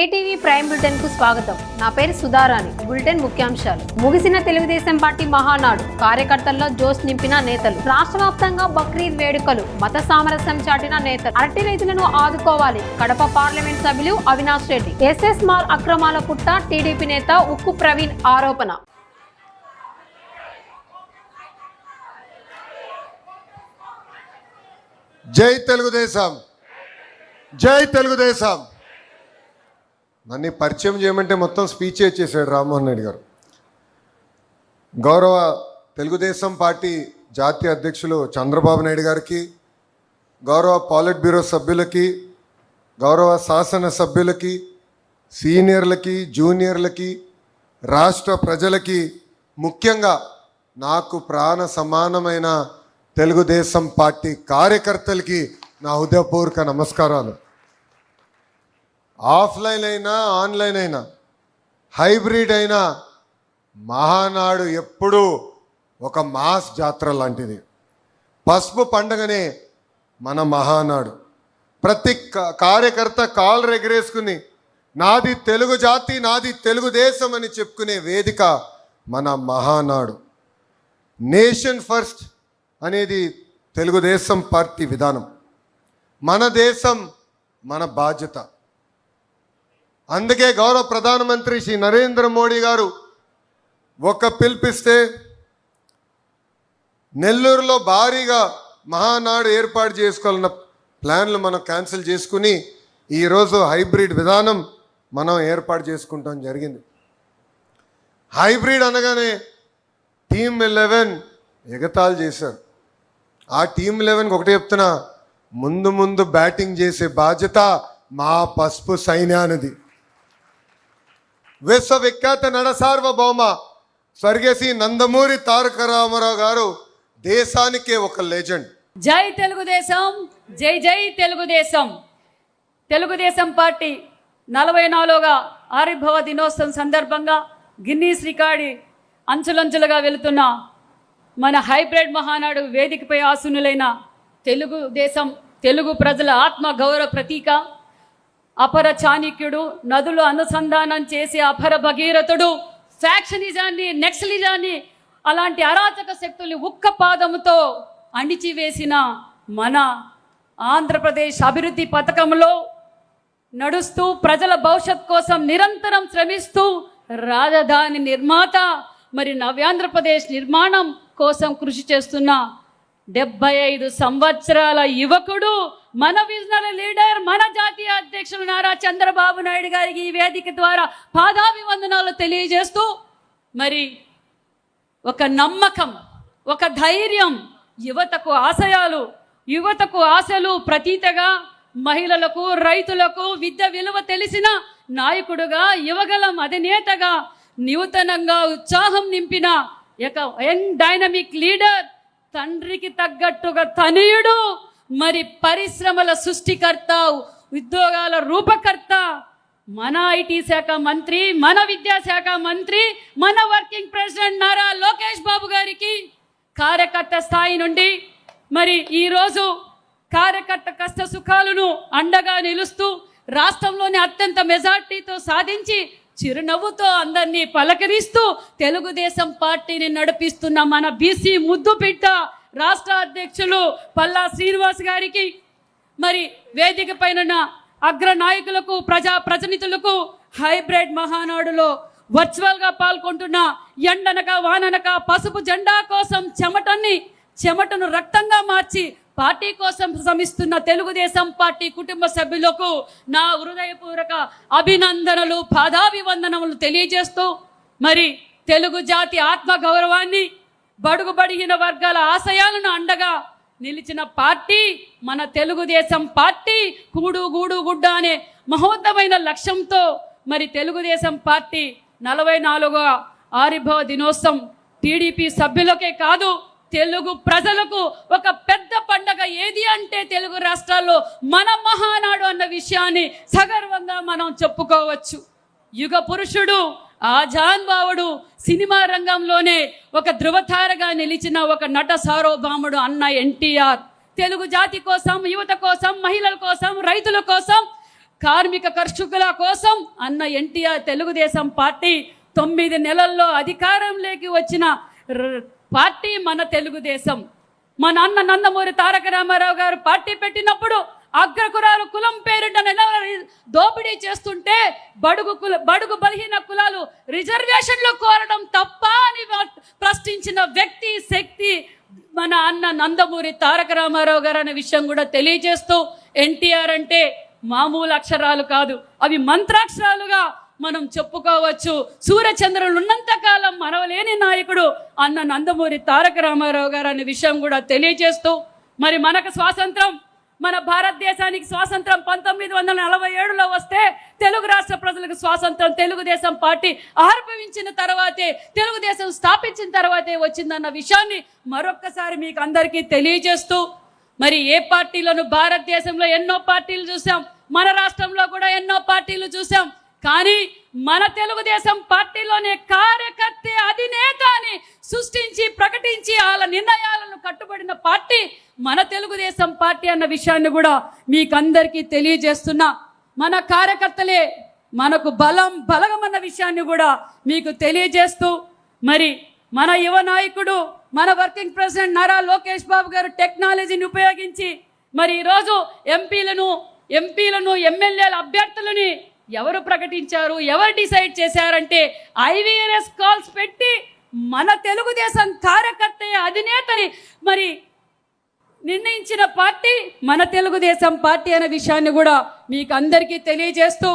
KTV prime bulletin కు స్వాగతం. నా పేరు సుధారాణి. బులెటిన్ ముఖ్యాంశాలు. ముగిసిన తెలుగుదేశం పార్టీ మహానాడు, కార్యకర్తల్లో జోష్ నింపిన నేతలు. రాష్ట్ర వ్యాప్తంగా బక్రీద్ వేడుకలు, మత సామరస్యం చాటిన నేతలు. అరటి రైతులను ఆదుకోవాలి, కడప పార్లమెంట్ సభ్యులు అవినాష్ రెడ్డి. ఎస్ఎస్ మాల్ అక్రమాల పుట్ట, టీడీపీ నేత ఉక్కు ప్రవీణ్ ఆరోపణ. జై తెలుగుదేశం, జై తెలుగుదేశం. నన్ను పరిచయం చేయమంటే మొత్తం స్పీచ్ ఇచ్చేసాడు రామ్మోహన్ రెడ్డి గారు. గౌరవ తెలుగుదేశం పార్టీ జాతీయ అధ్యక్షులు చంద్రబాబు నాయుడు గారికి, గౌరవ పాలిట్ బ్యూరో సభ్యులకి, గౌరవ శాసన సభ్యులకి, సీనియర్లకి, జూనియర్లకి, రాష్ట్ర ప్రజలకి, ముఖ్యంగా నాకు ప్రాణ సమానమైన తెలుగుదేశం పార్టీ కార్యకర్తలకి నా హృదయపూర్వక నమస్కారాలు. ఆఫ్లైన్ అయినా ఆన్లైన్ అయినా హైబ్రిడ్ అయినా మహానాడు ఎప్పుడూ ఒక మాస్ జాతర లాంటిది. పసుపు పండుగనే మన మహానాడు. ప్రతి కార్యకర్త కాళ్ళు ఎగరేసుకుని నాది తెలుగు జాతి, నాది తెలుగుదేశం అని చెప్పుకునే వేదిక మన మహానాడు. నేషన్ ఫస్ట్ అనేది తెలుగుదేశం పార్టీ విధానం. మన దేశం మన బాధ్యత. అందుకే గౌరవ ప్రధానమంత్రి శ్రీ నరేంద్ర మోడీ గారు ఒక పిలిపిస్తే నెల్లూరులో భారీగా మహానాడు ఏర్పాటు చేసుకోవాలన్న ప్లాన్లు మనం క్యాన్సిల్ చేసుకుని ఈరోజు హైబ్రిడ్ విధానం మనం ఏర్పాటు చేసుకుంటాం జరిగింది. హైబ్రిడ్ అనగానే టీమ్ 11 ఎగతాళి చేశారు. ఆ టీమ్ 11కి ఒకటే చెప్తున్నా, ముందు బ్యాటింగ్ చేసే బాధ్యత మా పసుపు సైన్యానిది. విశ్వవిఖ్యాత నట సార్వభౌమ స్వర్గీయ నందమూరి తారక రామారావు గారు దేశానికే ఒక లెజెండ్. జై తెలుగుదేశం, జై జై తెలుగుదేశం. తెలుగుదేశం పార్టీ 44వ ఆవిర్భావ దినోత్సవం సందర్భంగా గిన్నీస్ రికార్డు అంచులంచులుగా వెళుతున్న మన హైబ్రిడ్ మహానాడు వేదికపై ఆసీనులైన తెలుగుదేశం తెలుగు ప్రజల ఆత్మ గౌరవ ప్రతీక, అపర చాణక్యుడు, నదులు అనుసంధానం చేసే అపర భగీరథుడు, ఫ్యాక్షనిజాన్ని, నెక్సలిజాన్ని, అలాంటి అరాచక శక్తుల్ని ఉక్క పాదముతో అణిచివేసిన మన ఆంధ్రప్రదేశ్ అభివృద్ధి పథకంలో నడుస్తూ ప్రజల భవిష్యత్ కోసం నిరంతరం శ్రమిస్తూ రాజధాని నిర్మాత, మరి నవ్యాంధ్రప్రదేశ్ నిర్మాణం కోసం కృషి చేస్తున్న 75 సంవత్సరాల యువకుడు, మన విజనరీ లీడర్, మన జాతీయ అధ్యక్షులు నారా చంద్రబాబు నాయుడు గారికి ఈ వేదిక ద్వారా పాదాభివందనాలు తెలియజేస్తూ, మరి ఒక నమ్మకం, ఒక ధైర్యం, యువతకు ఆశయాలు, యువతకు ఆశలు ప్రతీతగా, మహిళలకు, రైతులకు విద్య విలువ తెలిసిన నాయకుడుగా, యువగలం అధినేతగా, నూతనంగా ఉత్సాహం నింపిన యంగ్ డైనమిక్ లీడర్, తండ్రికి తగ్గట్టుగా తనయుడు, మరి పరిశ్రమల సృష్టికర్త, ఉద్యోగాల రూపకర్త, మన ఐటీ శాఖ మంత్రి, మన విద్యాశాఖ మంత్రి, మన వర్కింగ్ ప్రెసిడెంట్ నారా లోకేష్ బాబు గారికి కార్యకర్త స్థాయి నుండి మరి ఈరోజు కార్యకర్త కష్ట సుఖాలను అండగా నిలుస్తూ రాష్ట్రంలోని అత్యంత మెజార్టీతో సాధించి చిరునవ్వుతో అందరినీ పలకరిస్తూ తెలుగుదేశం పార్టీని నడిపిస్తున్న మన బీసీ ముద్దు బిడ్డ రాష్ట్ర అధ్యక్షులు పల్లా శ్రీనివాస్ గారికి, మరి వేదిక పైన అగ్ర నాయకులకు, ప్రజాప్రతినిధులకు, హైబ్రిడ్ మహానాడులో వర్చువల్గా పాల్గొంటున్న ఎండనక వాననక పసుపు జెండా కోసం చెమటను రక్తంగా మార్చి పార్టీ కోసం శ్రమిస్తున్న తెలుగుదేశం పార్టీ కుటుంబ సభ్యులకు నా హృదయపూర్వక అభినందనలు, పాదాభివందనములు తెలియజేస్తూ, మరి తెలుగు జాతి ఆత్మ గౌరవాన్ని, బడుగు బడిగిన వర్గాల ఆశయాలను అండగా నిలిచిన పార్టీ మన తెలుగుదేశం పార్టీ. కూడు గూడు గుడ్డ అనే మహోన్నతమైన లక్ష్యంతో మరి తెలుగుదేశం పార్టీ 44వ ఆవిర్భావ దినోత్సవం టీడీపీ సభ్యులకే కాదు, తెలుగు ప్రజలకు ఒక పెద్ద పండగ. ఏది అంటే తెలుగు రాష్ట్రాల్లో మన మహానాడు అన్న విషయాన్ని సగర్వంగా మనం చెప్పుకోవచ్చు. యుగ పురుషుడు, ఆజాన్బావుడు, సినిమా రంగంలోనే ఒక ధృవతారగా నిలిచిన ఒక నట సార్వభౌముడు అన్న ఎన్టీఆర్ తెలుగు జాతి కోసం, యువత కోసం, మహిళల కోసం, రైతుల కోసం కార్మిక కర్షకుల కోసం అన్న ఎన్టీఆర్ తెలుగుదేశం పార్టీ 9 నెలల్లో అధికారంలోకి వచ్చిన పార్టీ మన తెలుగుదేశం. మా నాన్న నందమూరి తారక రామారావు గారు పార్టీ పెట్టినప్పుడు అగ్రకులాలు కులం పేరుట దోపిడీ చేస్తుంటే బడుగు బలహీన కులాలు రిజర్వేషన్లు కోరడం తప్ప అని ప్రశ్నించిన వ్యక్తి శక్తి మన అన్న నందమూరి తారక రామారావు గారు అనే విషయం కూడా తెలియజేస్తూ, ఎన్టీఆర్ అంటే మామూలు అక్షరాలు కాదు, అవి మంత్రాక్షరాలుగా మనం చెప్పుకోవచ్చు. సూర్యచంద్రులు ఉన్నంత కాలం మరవలేని నాయకుడు అన్న నందమూరి తారక రామారావు గారు అనే విషయం కూడా తెలియజేస్తూ, మరి మనకు స్వాతంత్రం, మన భారతదేశానికి స్వాతంత్రం 1947లో వస్తే తెలుగు రాష్ట్ర ప్రజలకు స్వాతంత్రం తెలుగుదేశం పార్టీ ఆవిర్భవించిన తర్వాతే, తెలుగుదేశం స్థాపించిన తర్వాతే వచ్చిందన్న విషయాన్ని మరొక్కసారి మీకు అందరికీ తెలియజేస్తూ, మరి ఏ పార్టీలను భారతదేశంలో ఎన్నో పార్టీలు చూసాం, మన రాష్ట్రంలో కూడా ఎన్నో పార్టీలు చూసాం, కానీ మన తెలుగుదేశం పార్టీలోనే కార్యకర్త అధినేత అని సృష్టించి ప్రకటించి వాళ్ళ నిర్ణయాలను కట్టుబడిన పార్టీ మన తెలుగుదేశం పార్టీ అన్న విషయాన్ని కూడా మీకందరికీ తెలియజేస్తున్నా. మన కార్యకర్తలే మనకు బలగమన్న విషయాన్ని కూడా మీకు తెలియజేస్తూ, మరి మన యువ నాయకుడు, మన వర్కింగ్ ప్రెసిడెంట్ నారా లోకేష్ బాబు గారు టెక్నాలజీని ఉపయోగించి మరి ఈరోజు ఎంపీలను ఎమ్మెల్యేల అభ్యర్థులని ఎవరు ప్రకటించారు, ఎవరు డిసైడ్ చేశారంటే ఐవీఆర్ఎస్ కాల్స్ పెట్టి మన తెలుగుదేశం కార్యకర్త అధినేతని మరి నిర్ణయించిన పార్టీ మన తెలుగుదేశం పార్టీ అనే విషయాన్ని కూడా మీకు అందరికీ తెలియజేస్తూ,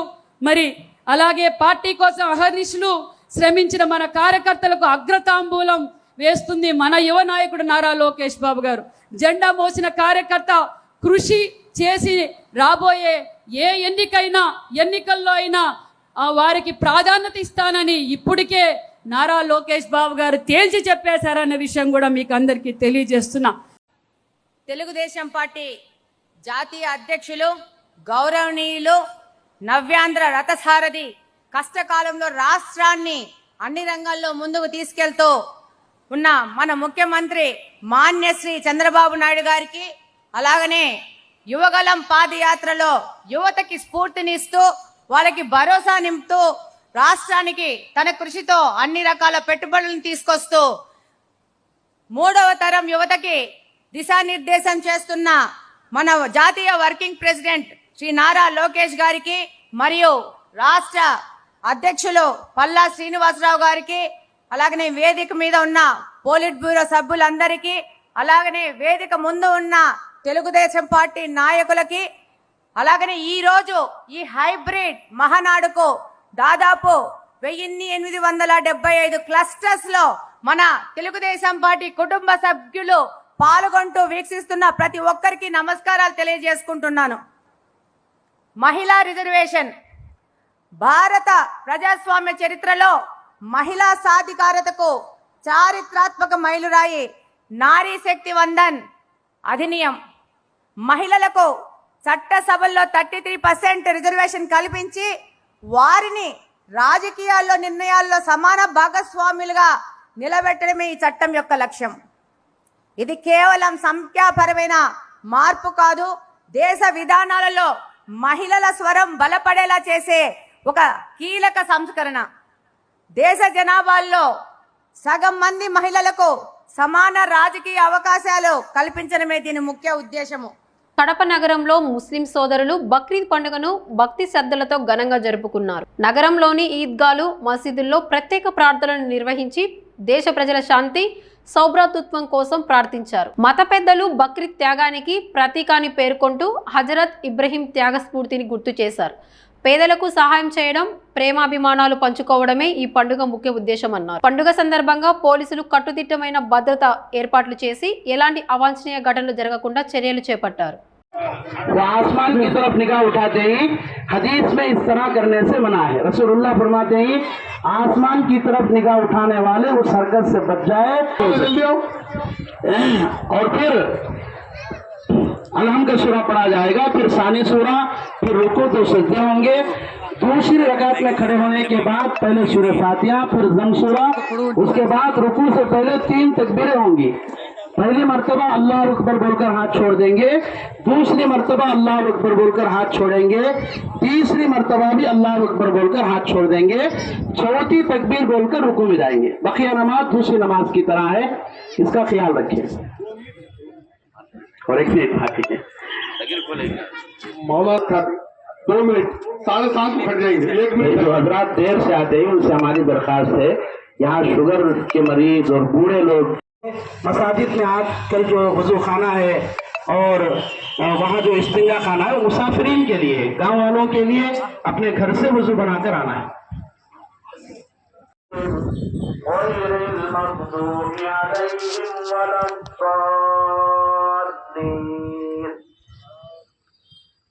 మరి అలాగే పార్టీ కోసం అహర్నిశలు శ్రమించిన మన కార్యకర్తలకు అగ్రతాంబూలం వేస్తుంది మన యువ నాయకుడు నారా లోకేష్ బాబు గారు. జెండా మోసిన కార్యకర్త కృషి చేసి రాబోయే ఏ ఎన్నికల్లో అయినా వారికి ప్రాధాన్యత ఇస్తానని ఇప్పటికే నారా లోకేష్ బాబు గారు తేల్చి చెప్పేశారన్న విషయం కూడా మీకు అందరికీ తెలియజేస్తున్నా. తెలుగుదేశం పార్టీ జాతీయ అధ్యక్షులు గౌరవనీయులు నవ్యాంధ్ర రథసారథి కష్టకాలంలో రాష్ట్రాన్ని అన్ని రంగాల్లో ముందుకు తీసుకెళ్తూ ఉన్న మన ముఖ్యమంత్రి మాన్యశ్రీ చంద్రబాబు నాయుడు గారికి, అలాగనే యువగలం పాదయాత్రలో యువతకి స్ఫూర్తినిస్తూ వాళ్ళకి భరోసా నింపుతూ రాష్ట్రానికి తన కృషితో అన్ని రకాల పెట్టుబడులను తీసుకొస్తూ 3వ తరం యువతకి దిశానిర్దేశం చేస్తున్న మన జాతీయ వర్కింగ్ ప్రెసిడెంట్ శ్రీ నారా లోకేష్ గారికి, మరియు రాష్ట్ర అధ్యక్షులు పల్లా శ్రీనివాసరావు గారికి, అలాగనే వేదిక మీద ఉన్న పోలిట్ బ్యూరో సభ్యులందరికీ, అలాగనే వేదిక ముందు ఉన్న తెలుగుదేశం పార్టీ నాయకులకి, అలాగనే ఈరోజు ఈ హైబ్రిడ్ మహానాడుకు దాదాపు 1875 క్లస్టర్స్ లో మన తెలుగుదేశం పార్టీ కుటుంబ సభ్యులు పాల్గొంటూ వీక్షిస్తున్న ప్రతి ఒక్కరికి నమస్కారాలు తెలియజేసుకుంటున్నాను. మహిళా రిజర్వేషన్ భారత ప్రజాస్వామ్య చరిత్రలో మహిళా సాధికారతకు చారిత్రాత్మక మైలురాయి నారీ శక్తి వందన్ అధినియం. మహిళలకు చట్టసభల్లో 33% రిజర్వేషన్ కల్పించి వారిని రాజకీయాల్లో నిర్ణయాల్లో సమాన భాగస్వాములుగా నిలబెట్టడమే ఈ చట్టం యొక్క లక్ష్యం. ఇది కేవలం సంఖ్యాపరమైన మార్పు కాదు, దేశ విధానాలలో మహిళల స్వరం బలపడేలా చేసే ఒక కీలక సంస్కరణ. దేశ జనాభాలో సగం మంది మహిళలకు సమాన రాజకీయ అవకాశాలు కల్పించడమే దీని ముఖ్య ఉద్దేశము. కడప నగరంలో ముస్లిం సోదరులు బక్రీద్ పండుగను భక్తి శ్రద్ధలతో ఘనంగా జరుపుకున్నారు. నగరంలోని ఈద్గాలు, మసీదుల్లో ప్రత్యేక ప్రార్థనలు నిర్వహించి దేశ ప్రజల శాంతి సౌభ్రాతృత్వం కోసం ప్రార్థించారు. మత పెద్దలు బక్రీద్ త్యాగానికి ప్రతీకాన్ని పేర్కొంటూ హజరత్ ఇబ్రహీం త్యాగ స్ఫూర్తిని గుర్తు చేశారు. పేదలకు సహాయం చేయడం, ప్రేమాభిమానాలు పంచుకోవడమే ఈ పండుగ ముఖ్య ఉద్దేశం అన్నారు. పండుగ సందర్భంగా పోలీసులు కట్టుదిట్టమైన భద్రత ఏర్పాట్లు చేసి ఎలాంటి అవాంఛనీయ ఘటనలు జరగకుండా చర్యలు చేపట్టారు. आसमान की तरफ निगाह उठाते ही हदीस में इस तरह करने से मना है। रसूलुल्लाह फरमाते ही आसमान की तरफ निगाह उठाने वाले उस हरकत से बच जाए। और फिर अलहम का सूरा पढ़ा जाएगा, फिर सानी सूरा, फिर रुको तो सजदे होंगे। दूसरी रकात में खड़े होने के बाद पहले सूरह फातिहा, फिर जम सूरा, उसके बाद रुकू से पहले 3 तकबीरें होंगी, पहली मर्तबा अल्लाह अकबर बोलकर हाथ छोड़ देंगे, दूसरी मर्तबा अल्लाह अकबर बोलकर हाथ छोड़ेंगे, तीसरी मर्तबा भी अल्लाह अकबर बोलकर हाथ छोड़ देंगे, चौथी तकबीर बोलकर रुकू में जाएंगे। बकिया नमाज दूसरी नमाज की तरह है, इसका ख्याल रखिए। और एक मिनट बाकी है, मौला था 2 मिनट 7:30 को फट जाएंगे, 1 मिनट। जो हजरात देर से आते हैं उनसे हमारी दरखास्त है, यहाँ शुगर के मरीज और बूढ़े लोग मसाजिद में आजकल जो वजू खाना है और वहाँ जो इस्तिंजा खाना है वो मुसाफिरीन के लिए, गांव वालों के लिए अपने घर से वजू बनाकर आना है।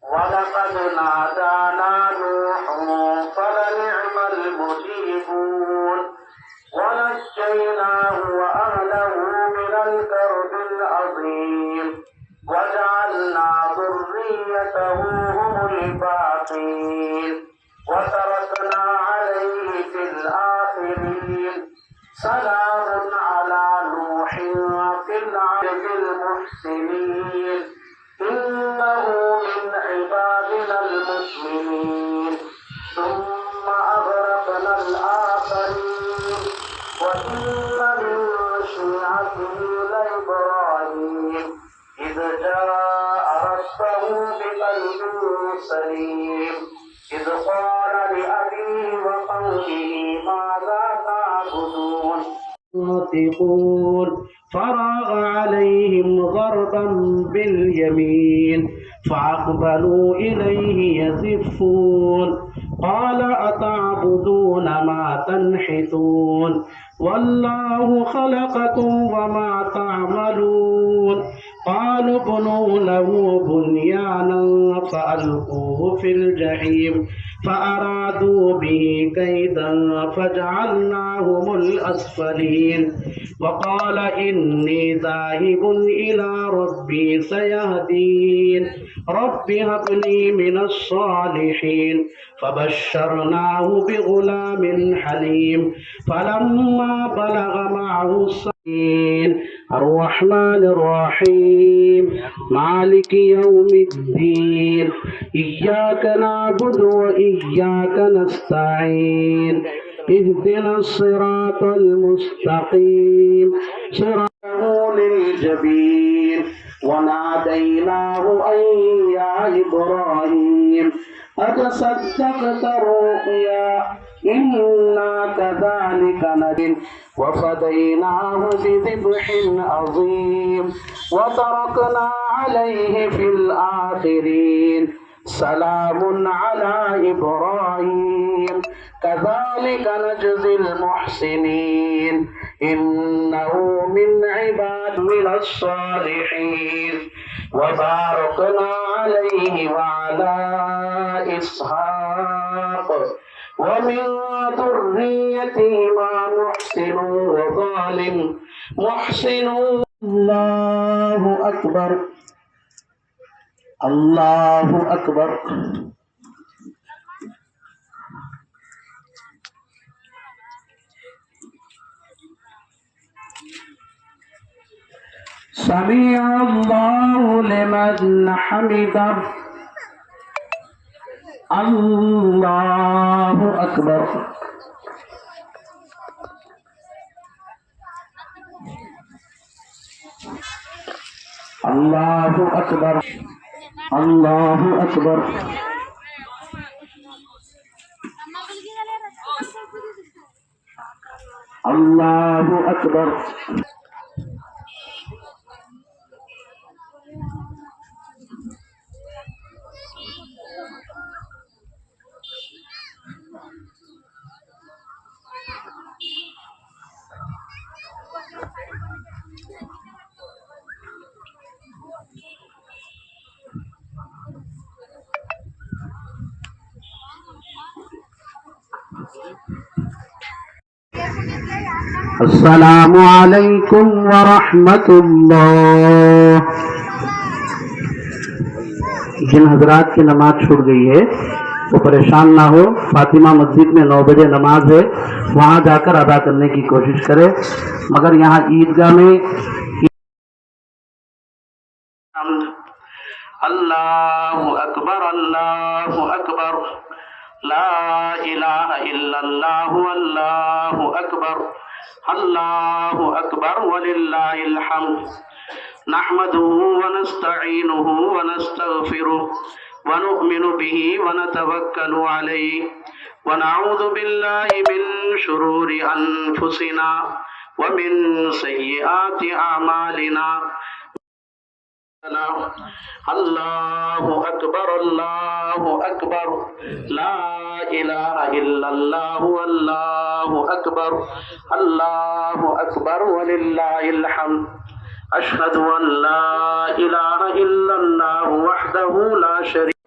वलक़द नादाना नूह फलनिअमल मुजीबून वनज्जयनाहु वअहलहु मिनल कर्बिल अज़ीम वजअलना ज़ुर्रियतहु हुमुल बाक़ीन वतरकना अलैहि फिल आखिरीन सलामुन अला नूहिन फिल मुहसिनीन इन्नहु मिन इबादिनल मुस्लिमीन सुम्मा अग़रक़नल आख़रीन व इन्न मिन शिअतिही लइब्राहीम इज़ जाअ रब्बहु बिक़ल्बिन सलीम इज़ क़ाल लिअबीही व क़ौमिही माज़ा तअबुदून फराग अलैहिम ज़रबन बिल-यमीन फ़अक़बलू इलैहि यज़िफ़ून क़ाल अतअबुदून मा तन्हितून वल्लाहु ख़लक़कुम वमा तअमलून क़ालू बुनू लहू बुन्यानन फ़अल्क़ूहु फ़िल जहीम फ़अरादू बिही कैदन फ़जअलनाहुमुल अस्फ़लीन वक़ाल इन्नी ज़ाहिबुन इला रब्बी सयहदीन रब्बि हब्ली मिनस सालिहीन फ़बश्शरनाहु बिग़ुलामिन हलीम फ़लम्मा बलग मअहु अस्सीन अर्रहमानिर रहीम मालिकि यौमिद्दीन इय्याका नअबुदु व इय्याका नस्तईन इहदिनस सिरातल मुस्तक़ीम सिरातल जबीन वनादैनाहु अन या इब्राहीम قد صدقت الرؤيا إنا كذلك نجزي وفديناه بذبح عظيم وتركنا عليه في الآخرين سلام على إبراهيم كذلك نجزي المحسنين إنه من عباد من الصالحين وباركنا عليه وعلى إسحاق ومن ذريتهما محسن وظالم محسن الله أكبر الله أكبر سمع الله لمن حمده الله أكبر الله أكبر الله أكبر الله أكبر अस्सलामु अलैकुम व रहमतुल्लाह। जिन हजरात की नमाज छूट गई है वो परेशान ना हो, फातिमा मस्जिद में 9 बजे नमाज है, वहाँ जाकर अदा करने की कोशिश करें। मगर यहाँ ईदगाह में अल्लाहु अकबर ला इलाहा इल्लल्लाहु अल्लाहु अकबर वलिल्लाहिल हम्द नहमदुहु व नस्तईनुहु व नस्तगफिरुह व नु'मिनु बिही व नतवक्कलु अलैहि व नऊज़ु बिल्लाहि मिन शुरूरि अनफुसिना व मिन सय्यिआति अमालिना अल्लाहु अकबर ला इलाहा इल्लल्लाहु अल्लाहु अकबर वलिल्लाहिल हम्द अशहदु अन ला इलाहा इल्लल्लाहु वहदहु ला शरीक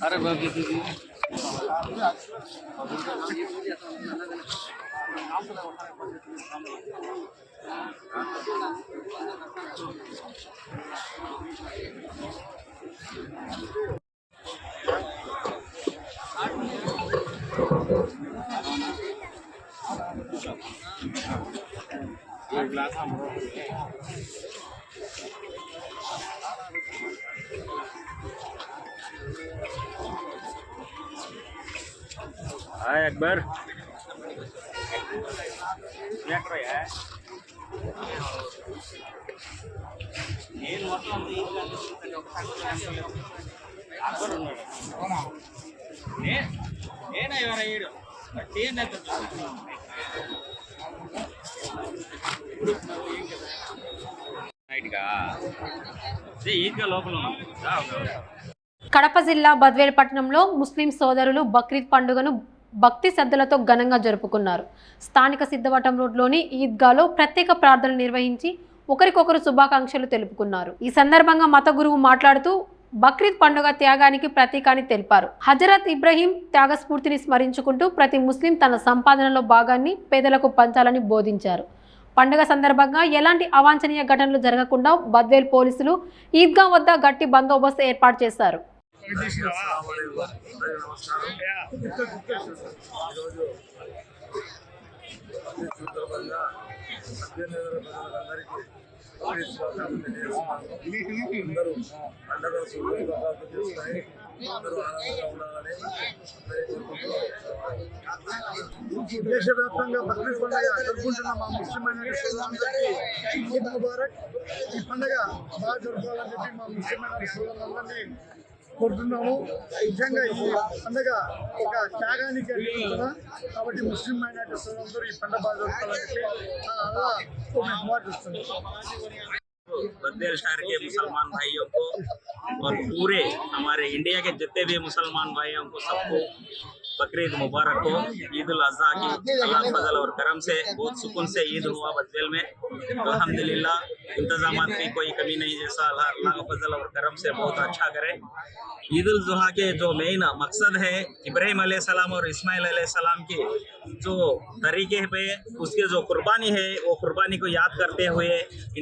अरे बाबी हाय अकबर क्या कर रहा है ఈద్గా లోపల కడప జిల్లా బద్వేల్ పట్టణంలో ముస్లిం సోదరులు బక్రీద్ పండుగను భక్తి శ్రద్ధలతో ఘనంగా జరుపుకున్నారు. స్థానిక సిద్ధవటం రోడ్లోని ఈద్గాలో ప్రత్యేక ప్రార్థనలు నిర్వహించి ఒకరికొకరు శుభాకాంక్షలు తెలుపుకున్నారు. ఈ సందర్భంగా మత గురువు మాట్లాడుతూ బక్రీద్ పండుగ త్యాగానికి ప్రతీక అని తెలిపారు. హజరత్ ఇబ్రహీం త్యాగస్ఫూర్తిని స్మరించుకుంటూ ప్రతి ముస్లిం తన సంపాదనలో భాగాన్ని పేదలకు పంచాలని బోధించారు. పండుగ సందర్భంగా ఎలాంటి అవాంఛనీయ ఘటనలు జరగకుండా బద్వేల్ పోలీసులు ఈద్గా వద్ద గట్టి బందోబస్తు ఏర్పాటు చేశారు. దేశవ్యాప్తంగా బక్రీద్ పండుగ జరుపుకుంటున్న మా ముస్లిమైన సోదరులందరికీ ఈద్ ముబారక్. ఈ పండుగ బాగా జరుపుకోవాలని చెప్పి మా ముస్లిమైన సోదరులందరినీ కోరుతున్నాము. నిజంగా ఈ పండుగ ఒక త్యాగానికి అడుగుతున్నా కాబట్టి ముస్లిం మైనారిటీ సోదరులందరూ ఈ పండుగ బాగా జరుపుకోవాలని చెప్పి అలా మాట్లాడుతున్నాం. बद्वेल शहर के मुसलमान भाइयों को और पूरे हमारे इंडिया के जितने भी मुसलमान भाइयों को सबको बकरीद मुबारक हो। ईद उल अज़हा की अल्लाह फजल और करम से बहुत सुकून से ईद हुआ बद्वेल में। अल्हम्दुलिल्लाह इंतजामात की कोई कमी नहीं, जैसा अल्लाह का फजल और करम से बहुत अच्छा करे। ईद उल ज़ुहा के जो मेन मकसद है इब्राहिम अलैहिस्सलाम और इस्माइल अलैहिस्सलाम के जो तरीके पे उसके जो कुर्बानी है वो कुर्बानी को याद करते हुए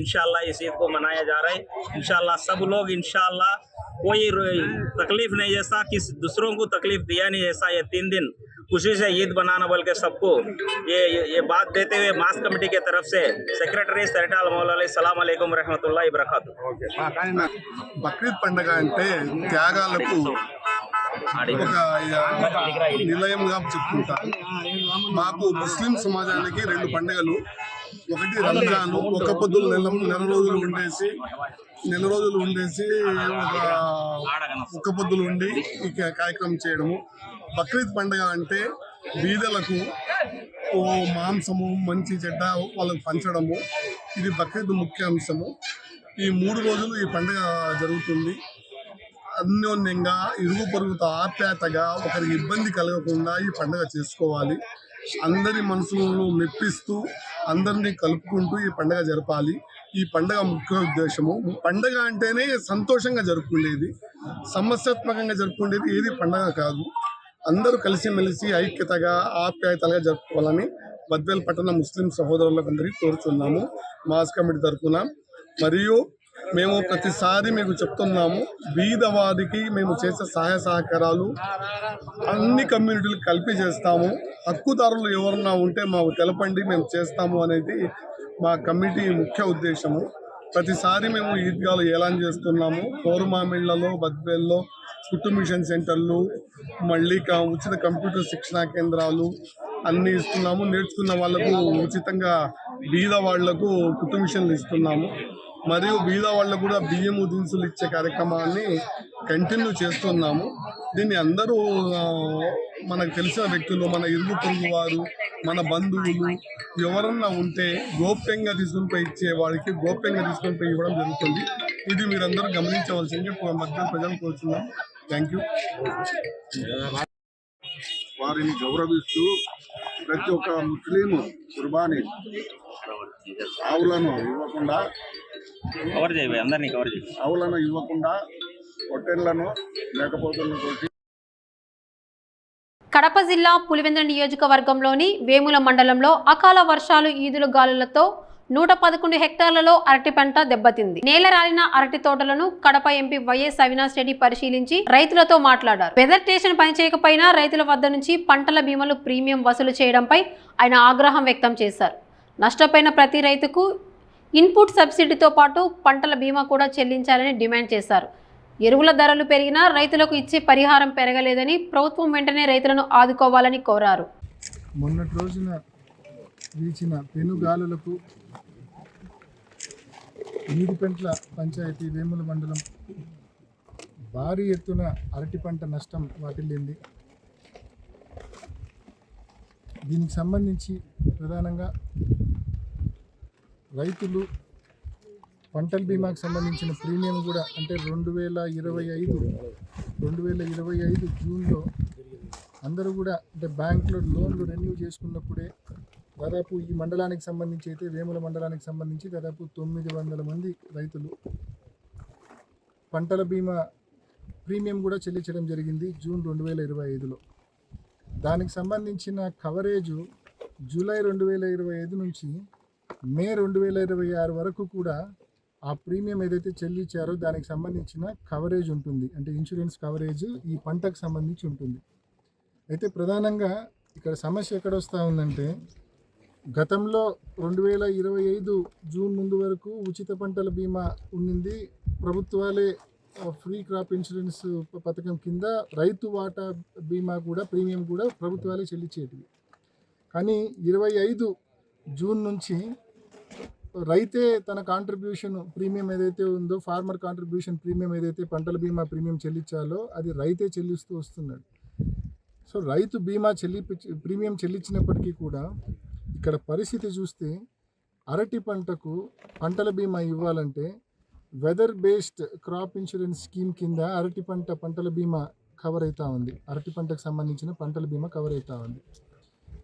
इंशाअल्लाह इस ईद को मनाया जा रहा है। इंशाअल्लाह सब लोग इंशाअल्लाह कोई तकलीफ नहीं, जैसा कि दूसरों को तकलीफ दिया नहीं, जैसा ये 3 दिन खुशी से ईद बनाना बोल के सबको ये बात देते हुए मास कमेटी के तरफ से सेक्रेटरी सरिटाल मौलाना सलाम अलैकुम रहमतुल्लाहि बरकातु। బక్రీద్ పండుగ అంటే త్యాగాలకు ఒక నిలయంగా చెప్పుకుంటారు. మాకు ముస్లిం సమాజానికి 2 పండుగలు, ఒకటి రంజాన్, ఒక్క పొద్దులు నెల రోజులు ఉండేసి ఒక్క పొద్దులు ఉండి ఈ కార్యక్రమం చేయడము. బక్రీద్ పండుగ అంటే బీదలకు మాంసము మంచి చెడ్డ వాళ్ళకు పంచడము, ఇది బక్రీద్ ముఖ్య అంశము. ఈ 3 రోజులు ఈ పండుగ జరుగుతుంది. అన్యోన్యంగా ఇరుగు పొరుగుతో ఆప్యాయతగా ఒకరికి ఇబ్బంది కలగకుండా ఈ పండుగ చేసుకోవాలి. అందరి మనసులను మెప్పిస్తూ అందరినీ కలుపుకుంటూ ఈ పండుగ జరపాలి. ఈ పండుగ ముఖ్య ఉద్దేశము, పండుగ అంటేనే సంతోషంగా జరుపుకునేది, సమస్యాత్మకంగా జరుపుకునేది ఏది పండుగ కాదు. అందరూ కలిసిమెలిసి ఐక్యతగా ఆప్యాయతగా జరుపుకోవాలని బద్వేల్ పట్టణ ముస్లిం సహోదరులకు అందరికీ కోరుచున్నాము మాస్ కమిటీ తరఫున. మరియు మేము ప్రతిసారి మీకు చెప్తున్నాము, బీదవారికి మేము చేసే సహాయ సహకారాలు అన్ని కమ్యూనిటీలకు కలిపి చేస్తాము. హక్కుదారులు ఎవరన్నా ఉంటే మాకు తెలపండి, మేము చేస్తాము అనేది మా కమిటీ ముఖ్య ఉద్దేశము. ప్రతిసారి మేము ఈద్గాలు ఏలాన్ చేస్తున్నాము. కోరుమామిళ్లలో, బద్వేల్లో కుట్టు మిషన్ సెంటర్లు, మళ్ళీ ఉచిత కంప్యూటర్ శిక్షణా కేంద్రాలు అన్నీ ఇస్తున్నాము. నేర్చుకున్న వాళ్లకు ఉచితంగా బీద వాళ్లకు కుట్టు మిషన్లు ఇస్తున్నాము. మరియు బీద వాళ్ళకు కూడా బియ్యము దినుసులు ఇచ్చే కార్యక్రమాన్ని కంటిన్యూ చేస్తున్నాము. దీన్ని అందరూ మనకు తెలిసిన వ్యక్తులు, మన ఇరుగు పొరుగు వారు, మన బంధువులు ఎవరన్నా ఉంటే గోప్యంగా తీసుకుని పోయి ఇచ్చే వారికి గోప్యంగా తీసుకుని పోయి ఇవ్వడం జరుగుతుంది. ఇది మీరందరూ గమనించవలసింది మధ్య ప్రజలు కోరుతున్నాం. Thank you. వారిని గౌరవిస్తూ ప్రతి ఒక్క ముస్లిం కుర్బానీ ఆవులను ఇవ్వకుండా పొట్టేళ్లను మేకపోతులను తోటి. కడప జిల్లా పులివెందుల నియోజకవర్గంలోని వేముల మండలంలో అకాల వర్షాలు, ఈదుల గాలులతో 111 హెక్టార్లలో అరటి పంట దెబ్బతింది. నేల రాలిన అరటి తోటలను కడప ఎంపీ వైఎస్ అవినాష్ రెడ్డి పరిశీలించి రైతులతో మాట్లాడారు. వెదర్ స్టేషన్ పనిచేయకపోయినా రైతుల వద్ద నుంచి పంటల బీమాలు ప్రీమియం వసూలు చేయడంపై ఆయన ఆగ్రహం వ్యక్తం చేశారు. నష్టపోయిన ప్రతి రైతుకు ఇన్పుట్ సబ్సిడీతో పాటు పంటల బీమా కూడా చెల్లించాలని డిమాండ్ చేశారు. ఎరువుల ధరలు పెరిగినా రైతులకు ఇచ్చే పరిహారం పెరగలేదని, ప్రభుత్వం వెంటనే రైతులను ఆదుకోవాలని కోరారు. మొన్నటి రోజున వీచిన పెనుగాలులకు నీటిపెంట్ల పంచాయతీ వేముల మండలం భారీ ఎత్తున అరటి పంట నష్టం వాటిల్లింది. దీనికి సంబంధించి ప్రధానంగా రైతులు పంటల బీమాకు సంబంధించిన ప్రీమియం కూడా అంటే 2025 జూన్లో అందరూ కూడా అంటే బ్యాంకులో లోన్లు రెన్యూ చేసుకున్నప్పుడే దాదాపు ఈ మండలానికి సంబంధించి అయితే వేముల మండలానికి సంబంధించి దాదాపు 900 మంది రైతులు పంటల బీమా ప్రీమియం కూడా చెల్లించడం జరిగింది జూన్ 2025లో. దానికి సంబంధించిన కవరేజు జూలై 2025 నుంచి మే 2026 వరకు కూడా ఆ ప్రీమియం ఏదైతే చెల్లించారో దానికి సంబంధించిన కవరేజ్ ఉంటుంది, అంటే ఇన్సూరెన్స్ కవరేజ్ ఈ పంటకు సంబంధించి ఉంటుంది. అయితే ప్రధానంగా ఇక్కడ సమస్య ఎక్కడ వస్తూ ఉందంటే, గతంలో 2025 జూన్ ముందు వరకు ఉచిత పంటల బీమా ఉన్నింది. ప్రభుత్వాలే ఫ్రీ క్రాప్ ఇన్సూరెన్స్ పథకం కింద రైతు వాటా బీమా కూడా ప్రీమియం కూడా ప్రభుత్వాలే చెల్లించేటివి. కానీ 25 జూన్ నుంచి రైతే తన కాంట్రిబ్యూషన్ ప్రీమియం ఏదైతే ఉందో, ఫార్మర్ కాంట్రిబ్యూషన్ ప్రీమియం ఏదైతే పంటల బీమా ప్రీమియం చెల్లించాలో అది రైతే చెల్లిస్తూ వస్తున్నాడు. సో రైతు బీమా ప్రీమియం చెల్లించినప్పటికీ కూడా ఇక్కడ పరిస్థితి చూస్తే అరటి పంటకు పంటల బీమా ఇవ్వాలంటే weather based crop insurance scheme కింద అరటి పంటల బీమా కవర్ అవుతూ ఉంది. అరటి పంటకు సంబంధించిన పంటల బీమా కవర్ అవుతూ ఉంది.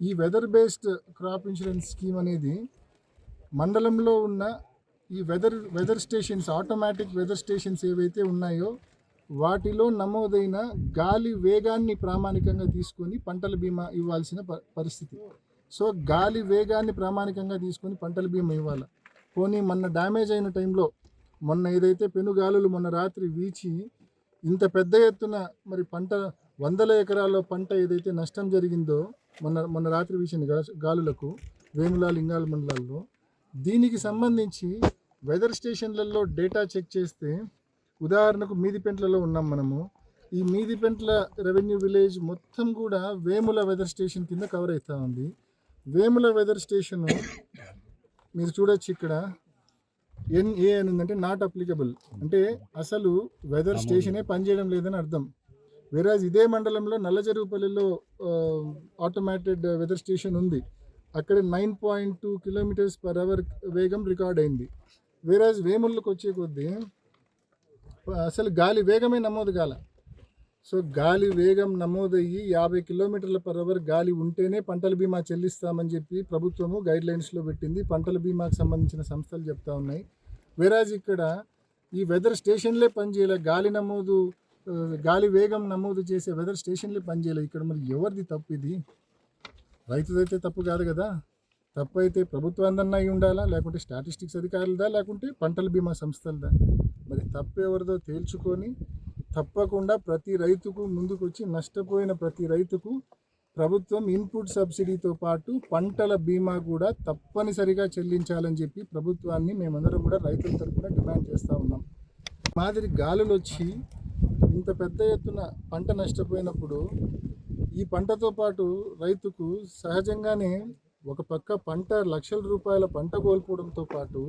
ఈ weather based crop insurance scheme అనేది మండలంలో ఉన్న ఈ weather stations, automatic weather stations ఏవైతే ఉన్నాయో వాటిలో నమోదైన గాలి వేగాన్ని ప్రామాణికంగా తీసుకొని పంటల బీమా ఇవ్వాల్సిన పరిస్థితి. సో గాలి వేగాన్ని ప్రామాణికంగా తీసుకొని పంటల బీమా ఇవ్వాలి. పోనీ మొన్న డ్యామేజ్ అయిన టైంలో, మొన్న ఏదైతే పెనుగాలులు మొన్న రాత్రి వీచి ఇంత పెద్ద ఎత్తున మరి పంట 100 ఎకరాల్లో పంట ఏదైతే నష్టం జరిగిందో మొన్న రాత్రి వీచిన గాలులకు వేముల, లింగాల మండలాల్లో, దీనికి సంబంధించి వెదర్ స్టేషన్లలో డేటా చెక్ చేస్తే, ఉదాహరణకు మీదిపెంట్లలో ఉన్నాం మనము, ఈ మీదిపెంట్ల రెవెన్యూ విలేజ్ మొత్తం కూడా వేముల వెదర్ స్టేషన్ కింద కవర్ అవుతూ ఉంది. వేముల వెదర్ స్టేషను మీరు చూడొచ్చు, ఇక్కడ NA అని ఉందంటే నాట్ అప్లికబుల్, అంటే అసలు వెదర్ స్టేషనే పనిచేయడం లేదని అర్థం. వేరాజ్ ఇదే మండలంలో నల్లజరుగుపల్లిలో ఆటోమేటెడ్ వెదర్ స్టేషన్ ఉంది. అక్కడ 9.2 km/h వేగం రికార్డ్ అయింది. వేరాజ్ వేములకు వచ్చే కొద్దీ అసలు గాలి వేగమే నమోదు కాల. సో గాలి వేగం నమోదయ్యి 50 km/h గాలి ఉంటేనే పంటల బీమా చెల్లిస్తామని చెప్పి ప్రభుత్వము గైడ్లైన్స్లో పెట్టింది. పంటల బీమాకు సంబంధించిన సంస్థలు చెప్తా ఉన్నాయి. వేరాజ్ ఇక్కడ ఈ వెదర్ స్టేషన్లే పనిచేయలే, గాలి వేగం నమోదు చేసే వెదర్ స్టేషన్లే పనిచేయలే. ఇక్కడ మరి ఎవరిది తప్పు? ఇది రైతుదైతే తప్పు కాదు కదా. తప్పు అయితే ప్రభుత్వాందన్నా అయి ఉండాలా, లేకుంటే స్టాటిస్టిక్స్ అధికారులదా, లేకుంటే పంటల బీమా సంస్థలదా? మరి తప్పు ఎవరిదో తేల్చుకొని తప్పకుండా ప్రతి రైతుకు ముందుకొచ్చి నష్టపోయిన ప్రతి రైతుకు ప్రభుత్వం ఇన్పుట్ సబ్సిడీతో పాటు పంటల బీమా కూడా తప్పనిసరిగా చెల్లించాలని చెప్పి ప్రభుత్వాన్ని మేమందరం కూడా రైతుల తరఫున డిమాండ్ చేస్తూ ఉన్నాం. మాదిరి గాలులు వచ్చి ఇంత పెద్ద ఎత్తున పంట నష్టపోయినప్పుడు ఈ పంటతో పాటు రైతుకు సహజంగానే ఒక పక్క పంట లక్షల రూపాయల పంట కోల్పోవడంతో పాటు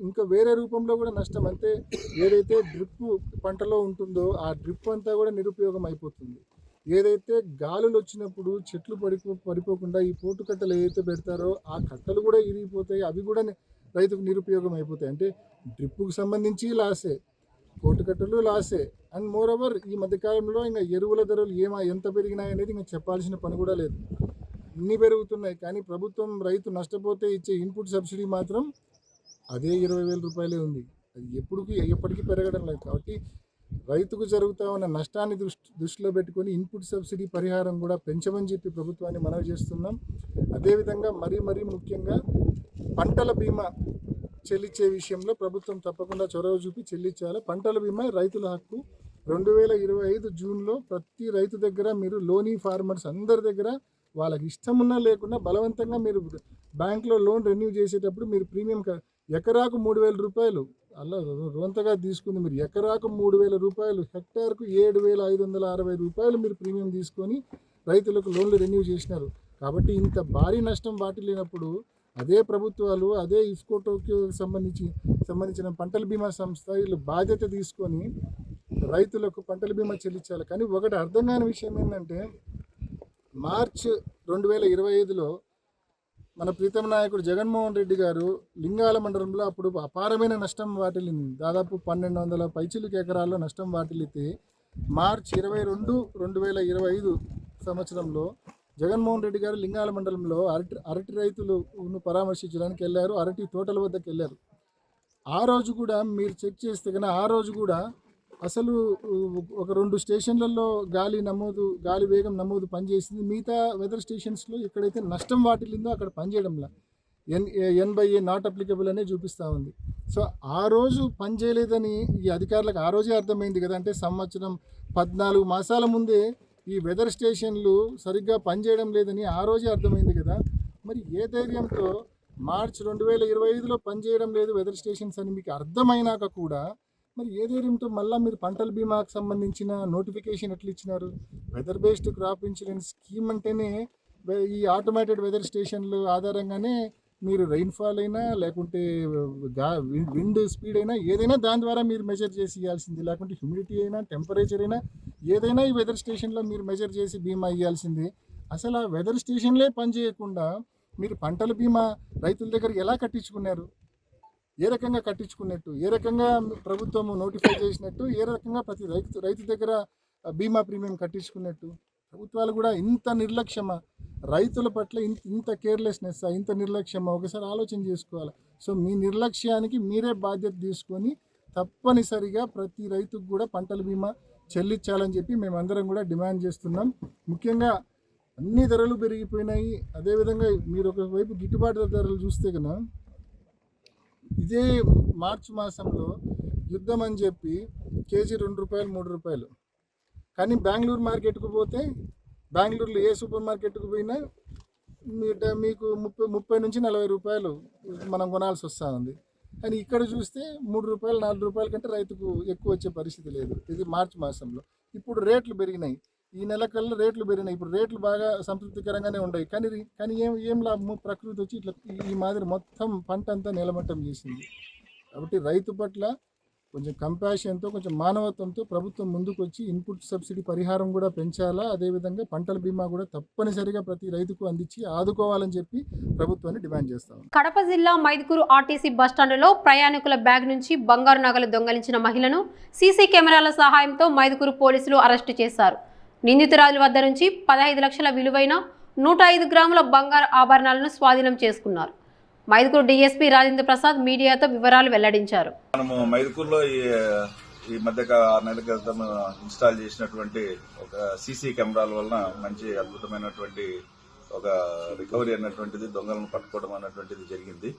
ఇంకా వేరే రూపంలో కూడా నష్టం. అంటే ఏదైతే డ్రిప్ పంటలో ఉంటుందో ఆ డ్రిప్ అంతా కూడా నిరుపయోగం అయిపోతుంది. ఏదైతే గాలులు వచ్చినప్పుడు చెట్లు పడిపోకుండా ఈ పోటు కట్టలు ఏదైతే పెడతారో ఆ కట్టలు కూడా ఇరిగిపోతాయి, అవి కూడా రైతుకు నిరుపయోగం అయిపోతాయి. అంటే డ్రిప్పుకు సంబంధించి లాసే, పోటు కట్టలు లాసే. అండ్ మోర్ ఓవర్ ఈ మధ్యకాలంలో ఇంకా ఎరువుల ధరలు ఎంత పెరిగినాయి అనేది ఇంకా చెప్పాల్సిన పని కూడా లేదు. అన్నీ పెరుగుతున్నాయి, కానీ ప్రభుత్వం రైతు నష్టపోతే ఇచ్చే ఇన్పుట్ సబ్సిడీ మాత్రం అదే 20,000 రూపాయలే ఉంది. అది ఎప్పటికీ పెరగడం లేదు. కాబట్టి రైతుకు జరుగుతూ ఉన్న నష్టాన్ని దృష్టిలో పెట్టుకొని ఇన్పుట్ సబ్సిడీ పరిహారం కూడా పెంచమని చెప్పి ప్రభుత్వాన్ని మనవి చేస్తున్నాం. అదేవిధంగా మరీ ముఖ్యంగా పంటల బీమా చెల్లించే విషయంలో ప్రభుత్వం తప్పకుండా చొరవ చూపి చెల్లించాలి. పంటల బీమా రైతుల హక్కు. 2025 జూన్లో ప్రతి రైతు దగ్గర మీరు లోనీ ఫార్మర్స్ అందరి దగ్గర వాళ్ళకి ఇష్టం ఉన్నా లేకున్నా బలవంతంగా మీరు బ్యాంకులో లోన్ రెన్యూ చేసేటప్పుడు మీరు ప్రీమియం ఎకరాకు 3,000 రూపాయలు అలా రోంతగా తీసుకుంది. మీరు ఎకరాకు 3,000 రూపాయలు, హెక్టార్కు 7,560 రూపాయలు మీరు ప్రీమియం తీసుకొని రైతులకు లోన్లు రెన్యూ చేసినారు. కాబట్టి ఇంత భారీ నష్టం వాటిల్లినప్పుడు అదే ప్రభుత్వాలు, అదే ఇఫ్కో టోక్యో సంబంధించిన పంటల బీమా సంస్థ వీళ్ళు బాధ్యత తీసుకొని రైతులకు పంటల బీమా చెల్లించాలి. కానీ ఒకటి అర్థం కాని విషయం ఏంటంటే మార్చ్ 2025లో మన ప్రీతం నాయకుడు జగన్మోహన్ రెడ్డి గారు లింగాల మండలంలో అప్పుడు అపారమైన నష్టం వాటిల్లింది. దాదాపు 1,200 పైచిలుకు ఎకరాల్లో నష్టం వాటిల్లితే మార్చ్ 22, 2025 సంవత్సరంలో జగన్మోహన్ రెడ్డి గారు లింగాల మండలంలో అరటి రైతులను పరామర్శించడానికి వెళ్ళారు. అరటి తోటల వద్దకు వెళ్ళారు. ఆ రోజు కూడా మీరు చెక్ చేస్తే కన్నా ఆ రోజు కూడా అసలు ఒక 2 స్టేషన్లలో గాలి వేగం నమోదు పనిచేసింది. మిగతా వెదర్ స్టేషన్స్లో ఎక్కడైతే నష్టం వాటిల్లిందో అక్కడ పనిచేయడంలా N/A నాట్ అప్లికబుల్ అనే చూపిస్తూ ఉంది. సో ఆ రోజు పనిచేయలేదని ఈ అధికారులకు ఆ రోజే అర్థమైంది కదా. అంటే సంవత్సరం 14 మాసాల ముందే ఈ వెదర్ స్టేషన్లు సరిగ్గా పనిచేయడం లేదని ఆ రోజే అర్థమైంది కదా. మరి ఏ ధైర్యంతో మార్చ్ 2025లో పనిచేయడం లేదు వెదర్ స్టేషన్స్ అని మీకు అర్థమైనాక కూడా మరి ఏ ధైర్యంతో మళ్ళీ మీరు పంటల బీమాకు సంబంధించిన నోటిఫికేషన్ ఎట్లా ఇచ్చినారు? Weather based crop insurance scheme అంటేనే ఈ ఆటోమేటెడ్ వెదర్ స్టేషన్లు ఆధారంగానే మీరు రైన్ఫాల్ అయినా లేకుంటే విండ్ స్పీడ్ అయినా ఏదైనా దాని ద్వారా మీరు మెజర్ చేసి ఇవ్వాల్సింది. లేకుంటే హ్యూమిడిటీ అయినా టెంపరేచర్ అయినా ఏదైనా ఈ వెదర్ స్టేషన్లో మీరు మెజర్ చేసి బీమా ఇవ్వాల్సింది. అసలు ఆ వెదర్ స్టేషన్లే పనిచేయకుండా మీరు పంటల బీమా రైతుల దగ్గర ఎలా కట్టించుకున్నారు? ఏ రకంగా కట్టించుకున్నట్టు, ఏ రకంగా ప్రభుత్వం నోటిఫై చేసినట్టు, ఏ రకంగా ప్రతి రైతు దగ్గర బీమా ప్రీమియం కట్టించుకున్నట్టు? ప్రభుత్వాలు కూడా ఇంత నిర్లక్ష్యమా? రైతుల పట్ల ఇంత కేర్లెస్నెస్, ఇంత నిర్లక్ష్యమా? ఒకసారి ఆలోచన చేసుకోవాలి. సో మీ నిర్లక్ష్యానికి మీరే బాధ్యత తీసుకొని తప్పనిసరిగా ప్రతి రైతుకు కూడా పంటల బీమా చెల్లించాలని చెప్పి మేమందరం కూడా డిమాండ్ చేస్తున్నాం. ముఖ్యంగా అన్ని ధరలు పెరిగిపోయినాయి. అదేవిధంగా మీరు ఒకవైపు గిట్టుబాటు ధరలు చూస్తే కన్నా ఇదే మార్చి మాసంలో యుద్ధం అని చెప్పి కేజీ 2 రూపాయలు 3 రూపాయలు. కానీ బెంగళూరు మార్కెట్కు పోతే బెంగళూరులో ఏ సూపర్ మార్కెట్కు పోయినా మీకు 30 నుంచి 40 రూపాయలు మనం కొనాల్సి వస్తూ ఉంది. కానీ ఇక్కడ చూస్తే 3 రూపాయలు 4 రూపాయల కంటే రైతుకు ఎక్కువ వచ్చే పరిస్థితి లేదు. ఇది మార్చి మాసంలో. ఇప్పుడు రేట్లు పెరిగినాయి. ఈ నెల కల్లా రేట్లు పెరిగినాయి. ఇప్పుడు రేట్లు బాగా సంతృప్తికరంగానే ఉన్నాయి. కానీ ఏం లాభం? ప్రకృతి వచ్చి ఇట్లా ఈ మాదిరి మొత్తం పంట అంతా నిలమట్టం చేసింది. కాబట్టి రైతు పట్ల కొంచెం కంపాషన్తో, కొంచెం మానవత్వంతో ప్రభుత్వం ముందుకు వచ్చి ఇన్పుట్ సబ్సిడీ పరిహారం కూడా పెంచాలా, అదేవిధంగా పంటల బీమా కూడా తప్పనిసరిగా ప్రతి రైతుకు అందించి ఆదుకోవాలని చెప్పి ప్రభుత్వాన్ని డిమాండ్ చేస్తాం. కడప జిల్లా మైదుకూరు ఆర్టీసీ బస్టాండులో ప్రయాణికుల బ్యాగ్ నుంచి బంగారు నగలు దొంగలించిన మహిళను సీసీ కెమెరాల సహాయంతో మైదుకూరు పోలీసులు అరెస్టు చేశారు. నిందితురాలి వద్ద నుంచి 15 లక్షల విలువైన 105 గ్రాముల బంగారు ఆభరణాలను స్వాధీనం చేసుకున్నారు. మైదుకూరు డీఎస్పీ రాజేంద్ర ప్రసాద్ మీడియాతో వివరాలు వెల్లడించారు. మనము మైదుకూరులో ఈ మధ్య 6 నెలల క్రితం ఇన్స్టాల్ చేసినటువంటి ఒక సీసీ కెమెరాల వలన మంచి అద్భుతమైనటువంటి ఒక రికవరీ అన్నటువంటిది, దొంగలను పట్టుకోవడం అన్నటువంటిది జరిగింది.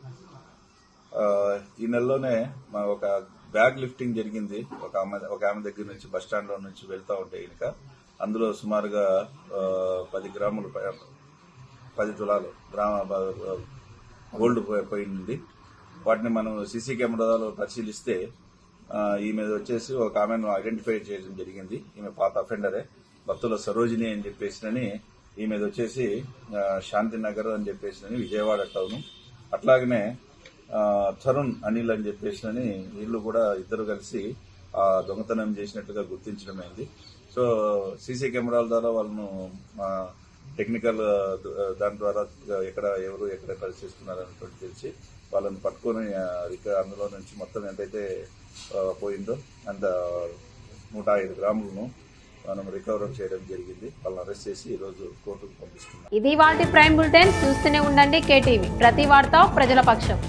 ఈ నెలలోనే ఒక బ్యాగ్ లిఫ్టింగ్ జరిగింది. ఒక ఆమె దగ్గర నుంచి బస్ స్టాండ్ లో నుంచి వెళ్తా ఉంటే కనుక అందులో సుమారుగా 10 గ్రాములు 10 తులాలు గోల్డ్ పోయింది. వాటిని మనం సీసీ కెమెరాలో పరిశీలిస్తే ఈమె వచ్చేసి ఒక ఆమెను ఐడెంటిఫై చేయడం జరిగింది. ఈమె పాత అఫెండరే, భక్తుల సరోజిని అని చెప్పేసి ఈమె వచ్చేసి శాంతినగర్ అని చెప్పేసి విజయవాడ టౌన్. అట్లాగనే తరుణ్ అనిల్ అని చెప్పేసి వీళ్ళు కూడా ఇద్దరు కలిసి ఆ దొంగతనం చేసినట్టుగా గుర్తించడమైంది. సో సీసీ కెమెరాల ద్వారా వాళ్ళను టెక్నికల్ దాని ద్వారా ఎవరు ఎక్కడ పరిశీలిస్తున్నారు అన్నటువంటి తెలిసి వాళ్ళని పట్టుకొని అందులో నుంచి మొత్తం ఎంతైతే పోయిందో అంత 105 గ్రాములను మనం రికవర్ చేయడం జరిగింది. వాళ్ళని అరెస్ట్ చేసి ఈరోజు కోర్టుకు పంపిస్తున్నాం. ఇది వాటి ప్రైమ్ బులెటిన్. చూస్తూనే ఉండండి కేటీవీ, ప్రతి వార్త ప్రజల పక్షం.